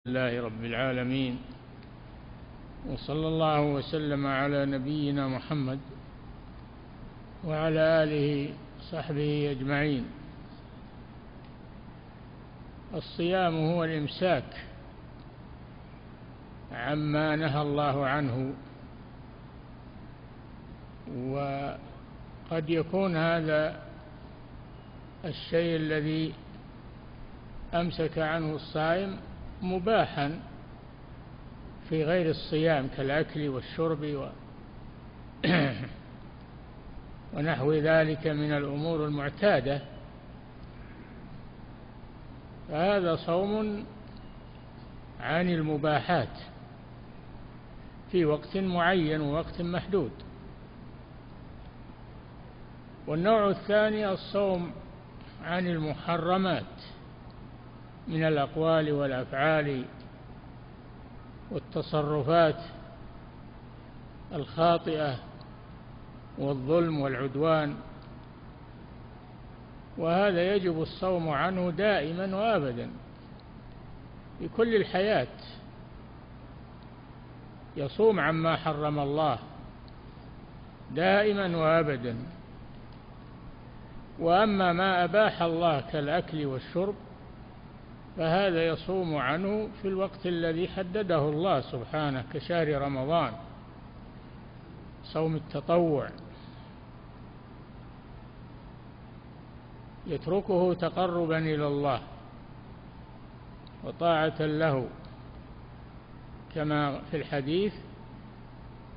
لله رب العالمين، وصلى الله وسلم على نبينا محمد وعلى آله وصحبه أجمعين. الصيام هو الإمساك عما نهى الله عنه، وقد يكون هذا الشيء الذي أمسك عنه الصائم مباحا في غير الصيام كالأكل والشرب ونحو ذلك من الأمور المعتادة، فهذا صوم عن المباحات في وقت معين ووقت محدود. والنوع الثاني الصوم عن المحرمات من الأقوال والأفعال والتصرفات الخاطئة والظلم والعدوان، وهذا يجب الصوم عنه دائما وأبدا في كل الحياة. يصوم عما حرم الله دائما وأبدا، وأما ما أباح الله كالأكل والشرب فهذا يصوم عنه في الوقت الذي حدده الله سبحانه كشهر رمضان، صوم التطوع، يتركه تقربا إلى الله وطاعة له، كما في الحديث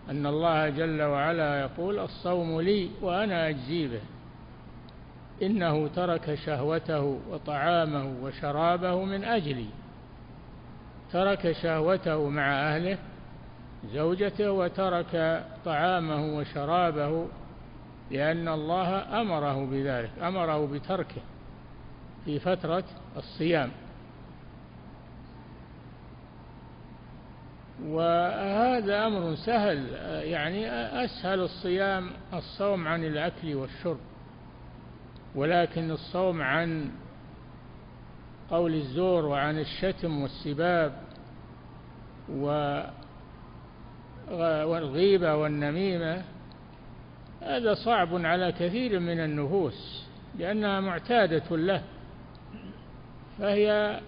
أن الله جل وعلا يقول: الصوم لي وأنا أجزي به، إنه ترك شهوته وطعامه وشرابه من أجلي. ترك شهوته مع أهله زوجته، وترك طعامه وشرابه لأن الله أمره بذلك، أمره بتركه في فترة الصيام. وهذا أمر سهل، يعني أسهل الصيام الصوم عن الأكل والشرب، ولكن الصوم عن قول الزور وعن الشتم والسباب والغيبة والنميمة هذا صعب على كثير من النفوس لأنها معتادة له، فهي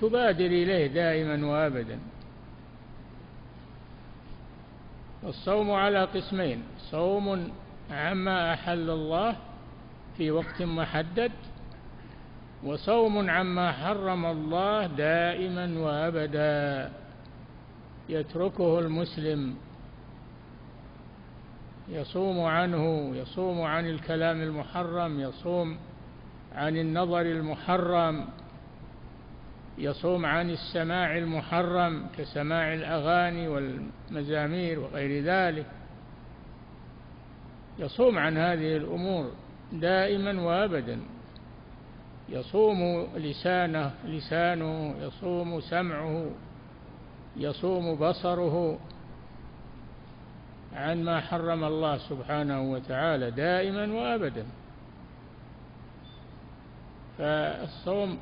تبادر إليه دائما وأبدا. الصوم على قسمين: صوم عما أحل الله في وقت محدد، وصوم عما حرم الله دائما وأبدا يتركه المسلم، يصوم عنه، يصوم عن الكلام المحرم، يصوم عن النظر المحرم، يصوم عن السماع المحرم كسماع الأغاني والمزامير وغير ذلك، يصوم عن هذه الأمور دائما وأبدا. يصوم لسانه، يصوم سمعه، يصوم بصره عن ما حرم الله سبحانه وتعالى دائما وأبدا. فالصوم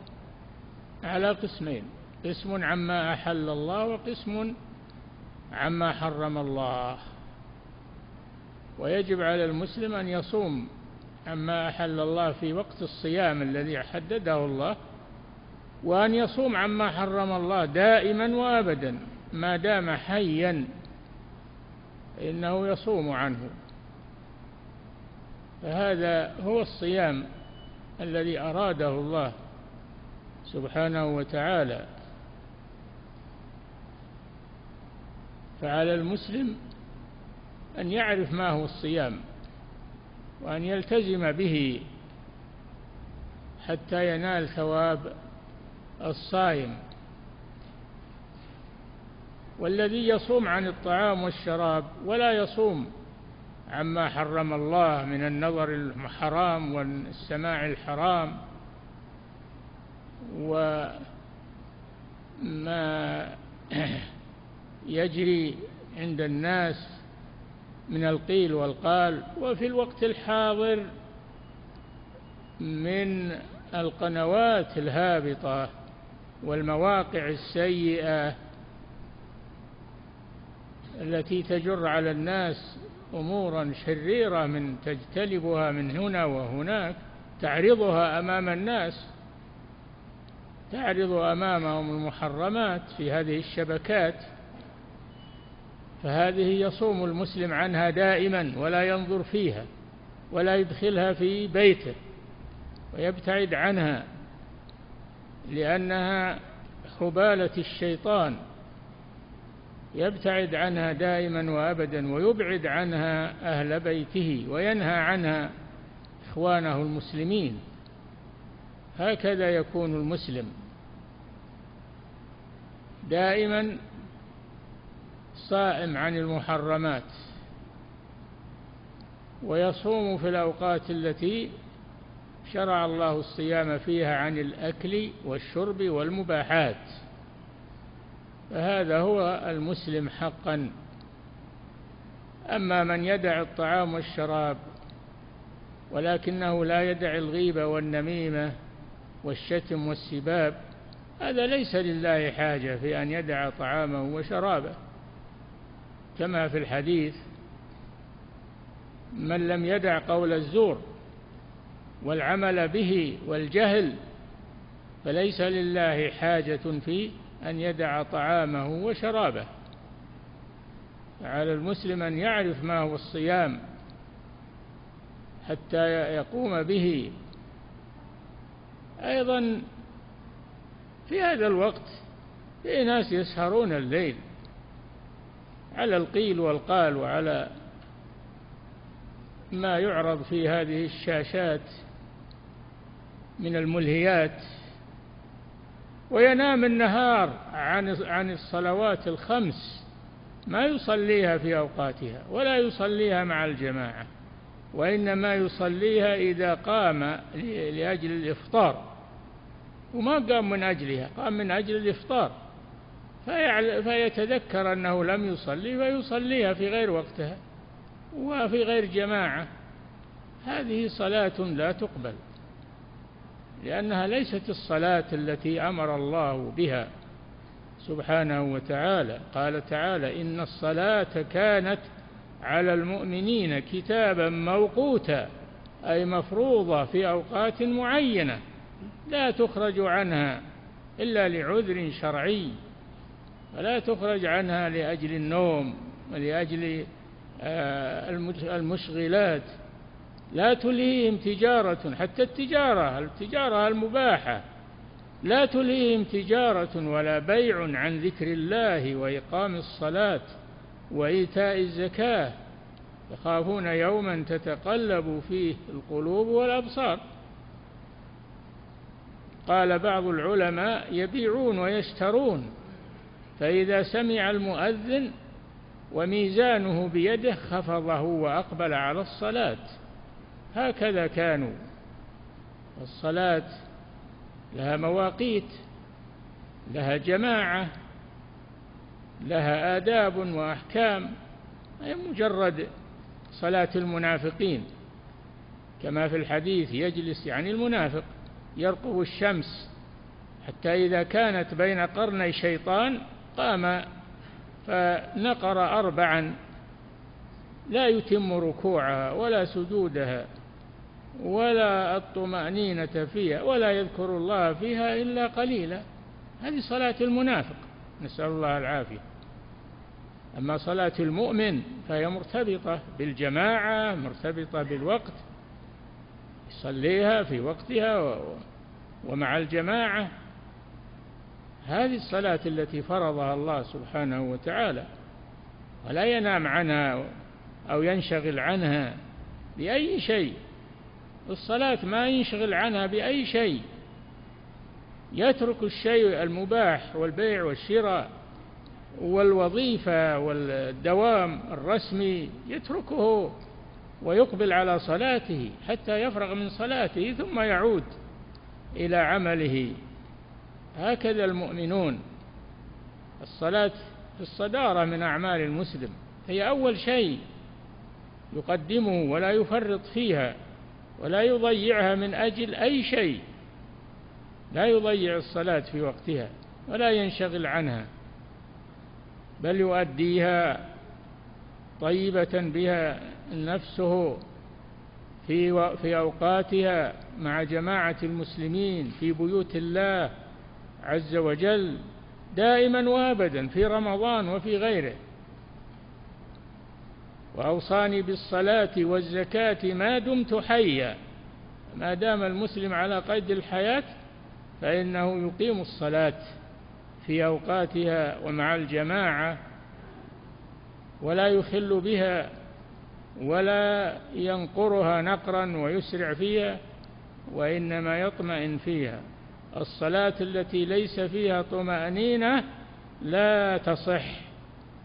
على قسمين: قسم عما أحل الله، وقسم عما حرم الله. ويجب على المسلم أن يصوم عما أحل الله في وقت الصيام الذي حدده الله، وأن يصوم عما حرم الله دائما وأبدا ما دام حيا، إنه يصوم عنه. فهذا هو الصيام الذي أراده الله سبحانه وتعالى. فعلى المسلم أن يعرف ما هو الصيام وأن يلتزم به حتى ينال ثواب الصائم. والذي يصوم عن الطعام والشراب ولا يصوم عما حرم الله من النظر الحرام والسماع الحرام وما يجري عند الناس من القيل والقال، وفي الوقت الحاضر من القنوات الهابطة والمواقع السيئة التي تجر على الناس أمورا شريرة من تجتلبها من هنا وهناك، تعرضها أمام الناس، تعرض أمامهم المحرمات في هذه الشبكات، فهذه يصوم المسلم عنها دائما ولا ينظر فيها ولا يدخلها في بيته ويبتعد عنها، لأنها حبالة الشيطان، يبتعد عنها دائما وأبدا ويبعد عنها أهل بيته وينهى عنها إخوانه المسلمين. هكذا يكون المسلم دائما صائم عن المحرمات، ويصوم في الأوقات التي شرع الله الصيام فيها عن الأكل والشرب والمباحات، فهذا هو المسلم حقا. أما من يدع الطعام والشراب ولكنه لا يدع الغيبة والنميمة والشتم والسباب، هذا ليس لله حاجة في أن يدع طعامه وشرابه، كما في الحديث: من لم يدع قول الزور والعمل به والجهل فليس لله حاجة في أن يدع طعامه وشرابه. على المسلم أن يعرف ما هو الصيام حتى يقوم به. أيضا في هذا الوقت في ناس يسهرون الليل على القيل والقال وعلى ما يعرض في هذه الشاشات من الملهيات، وينام النهار عن الصلوات الخمس، ما يصليها في أوقاتها ولا يصليها مع الجماعة، وإنما يصليها إذا قام لأجل الإفطار، وما قام من أجلها، قام من أجل الإفطار، فيتذكر أنه لم يصلي فيصليها في غير وقتها وفي غير جماعة. هذه صلاة لا تقبل، لأنها ليست الصلاة التي أمر الله بها سبحانه وتعالى. قال تعالى: إن الصلاة كانت على المؤمنين كتابا موقوتا، أي مفروضة في أوقات معينة لا تخرج عنها إلا لعذر شرعي، فلا تخرج عنها لأجل النوم ولأجل المشغلات. لا تلهيهم تجارة، حتى التجارة المباحة لا تلهيهم تجارة ولا بيع عن ذكر الله وإقام الصلاة وإيتاء الزكاة، يخافون يوما تتقلب فيه القلوب والأبصار. قال بعض العلماء: يبيعون ويشترون، فإذا سمع المؤذن وميزانه بيده خفضه وأقبل على الصلاة. هكذا كانوا. الصلاة لها مواقيت، لها جماعة، لها آداب وأحكام، أي مجرد صلاة المنافقين، كما في الحديث: يجلس يعني المنافق يرقب الشمس حتى إذا كانت بين قرني شيطان قام فنقر 4 لا يتم ركوعها ولا سجودها ولا الطمأنينة فيها ولا يذكر الله فيها إلا قليلا. هذه صلاة المنافق، نسأل الله العافية. أما صلاة المؤمن فهي مرتبطة بالجماعة، مرتبطة بالوقت، يصليها في وقتها ومع الجماعة. هذه الصلاة التي فرضها الله سبحانه وتعالى، ولا ينام عنها أو ينشغل عنها بأي شيء. الصلاة ما ينشغل عنها بأي شيء، يترك الشيء المباح والبيع والشراء والوظيفة والدوام الرسمي، يتركه ويقبل على صلاته حتى يفرغ من صلاته ثم يعود إلى عمله. هكذا المؤمنون. الصلاة في الصدارة من أعمال المسلم، هي أول شيء يقدمه ولا يفرط فيها ولا يضيعها من أجل أي شيء، لا يضيع الصلاة في وقتها. ولا ينشغل عنها، بل يؤديها طيبة بها نفسه في أوقاتها مع جماعة المسلمين في بيوت الله عز وجل دائما وابدا في رمضان وفي غيره. وأوصاني بالصلاة والزكاة ما دمت حيا. ما دام المسلم على قيد الحياة فإنه يقيم الصلاة في أوقاتها ومع الجماعة، ولا يخل بها ولا ينقرها نقرا ويسرع فيها، وإنما يطمئن فيها. الصلاة التي ليس فيها طمأنينة لا تصح.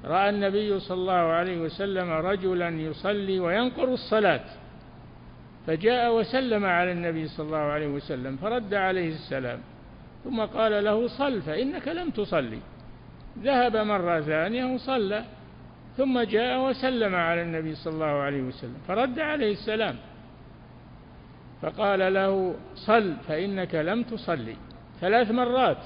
رأى النبي صلى الله عليه وسلم رجلا يصلي وينقر الصلاة، فجاء وسلم على النبي صلى الله عليه وسلم فرد عليه السلام، ثم قال له: صل فإنك لم تصلي. ذهب مرة ثانية وصلى، ثم جاء وسلم على النبي صلى الله عليه وسلم فرد عليه السلام، فقال له: صل فإنك لم تصلي. 3 مرات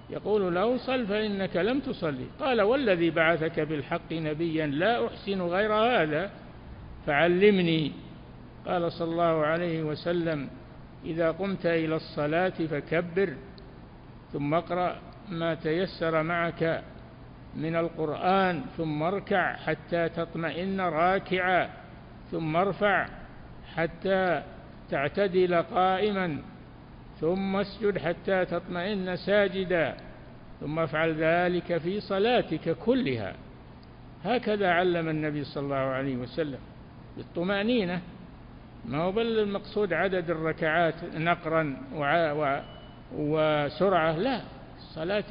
يقول له: صل فإنك لم تصلي. قال: والذي بعثك بالحق نبيا لا أحسن غير هذا فعلمني. قال صلى الله عليه وسلم: إذا قمت إلى الصلاة فكبر، ثم اقرأ ما تيسر معك من القرآن، ثم اركع حتى تطمئن راكعا، ثم ارفع حتى تعتدل قائما، ثم اسجد حتى تطمئن ساجدا، ثم افعل ذلك في صلاتك كلها. هكذا علم النبي صلى الله عليه وسلم بالطمأنينة، ما هو بل المقصود عدد الركعات نقرا وسرعة، لا، الصلاة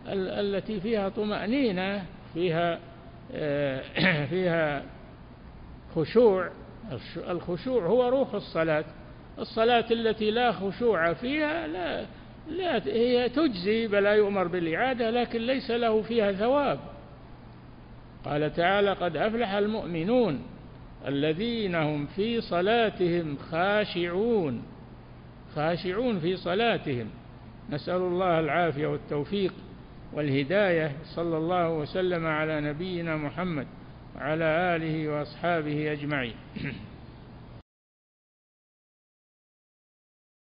التي فيها طمأنينة فيها خشوع. الخشوع هو روح الصلاة. الصلاة التي لا خشوع فيها لا هي تجزي بلا يؤمر بالإعادة، لكن ليس له فيها ثواب. قال تعالى: قد أفلح المؤمنون الذين هم في صلاتهم خاشعون. خاشعون في صلاتهم. نسأل الله العافية والتوفيق والهداية. صلى الله وسلم على نبينا محمد وعلى آله وأصحابه أجمعين.